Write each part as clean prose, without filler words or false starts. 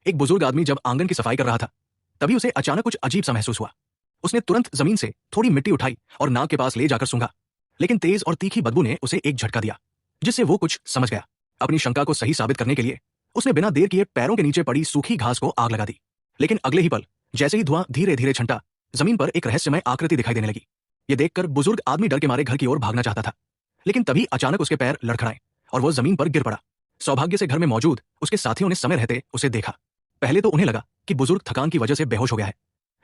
एक बुजुर्ग आदमी जब आंगन की सफाई कर रहा था, तभी उसे अचानक कुछ अजीब सा महसूस हुआ। उसने तुरंत जमीन से थोड़ी मिट्टी उठाई और नाक के पास ले जाकर सूंघा, लेकिन तेज और तीखी बदबू ने उसे एक झटका दिया, जिससे वो कुछ समझ गया। अपनी शंका को सही साबित करने के लिए उसने बिना देर किए पैरों के नीचे पड़ी सूखी घास को आग लगा दी। लेकिन अगले ही पल जैसे ही धुआं धीरे धीरे छंटा, जमीन पर एक रहस्यमय आकृति दिखाई देने लगी। ये देखकर बुजुर्ग आदमी डर के मारे घर की ओर भागना चाहता था, लेकिन तभी अचानक उसके पैर लड़खड़ाए और वो जमीन पर गिर पड़ा। सौभाग्य से घर में मौजूद उसके साथियों ने समय रहते उसे देखा। पहले तो उन्हें लगा कि बुजुर्ग थकान की वजह से बेहोश हो गया है,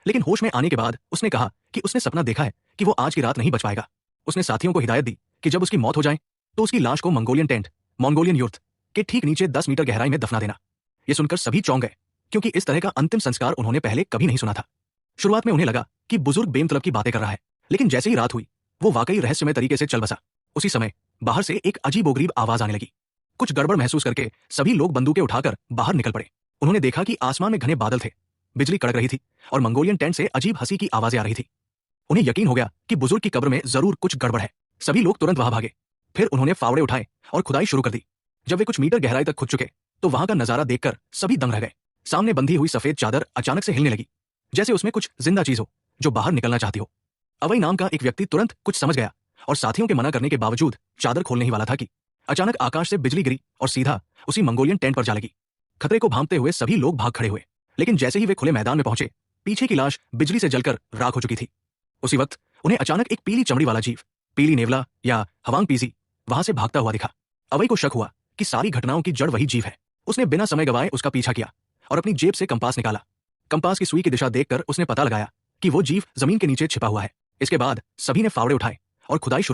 लेकिन होश में आने के बाद उसने कहा कि उसने सपना देखा है कि वो आज की रात नहीं बच पाएगा। उसने साथियों को हिदायत दी कि जब उसकी मौत हो जाए तो उसकी लाश को मंगोलियन टेंट, मंगोलियन यूर्थ के ठीक नीचे 10 मीटर गहराई में दफना देना। ये सुनकर सभी चौंक गए, क्योंकि इस तरह का अंतिम संस्कार उन्होंने पहले कभी नहीं सुना था। शुरुआत में उन्हें लगा कि बुजुर्ग बेमतलब की बातें कर रहा है, लेकिन जैसे ही रात हुई वो वाकई रहस्यमय तरीके से चल बसा। उसी समय बाहर से एक अजीबोगरीब आवाज आने लगी। कुछ गड़बड़ महसूस करके सभी लोग बंदूकें उठाकर बाहर निकल पड़े। उन्होंने देखा कि आसमान में घने बादल थे, बिजली कड़क रही थी और मंगोलियन टेंट से अजीब हंसी की आवाजें आ रही थी। उन्हें यकीन हो गया कि बुजुर्ग की कब्र में जरूर कुछ गड़बड़ है। सभी लोग तुरंत वहां भागे। फिर उन्होंने फावड़े उठाए और खुदाई शुरू कर दी। जब वे कुछ मीटर गहराई तक खुद चुके तो वहां का नजारा देखकर सभी दंग रह गए। सामने बंधी हुई सफेद चादर अचानक से हिलने लगी, जैसे उसमें कुछ जिंदा चीज हो जो बाहर निकलना चाहती हो। अवई नाम का एक व्यक्ति तुरंत कुछ समझ गया और साथियों के मना करने के बावजूद चादर खोलने ही वाला था कि अचानक आकाश से बिजली गिरी और सीधा उसी मंगोलियन टेंट पर जा लगी। खतरे को भांपते हुए सभी लोग भाग खड़े हुए, लेकिन जैसे ही वे खुले मैदान में पहुंचे, पीछे की लाश बिजली से जलकर राख हो चुकी थी। उसी वक्त उन्हें अचानक एक पीली चमड़ी वाला जीव, पीली नेवला या हवांग पीजी, वहां से भागता हुआ दिखा। अवई को शक हुआ कि सारी घटनाओं की जड़ वही जीव है। उसने बिना समय गवाए उसका पीछा किया और अपनी जेब से कंपास निकाला। कंपास की सुई की दिशा देखकर उसने पता लगाया कि वो जीव जमीन के नीचे छिपा हुआ है। इसके बाद सभी ने फावड़े उठाए और खुदाई शुरू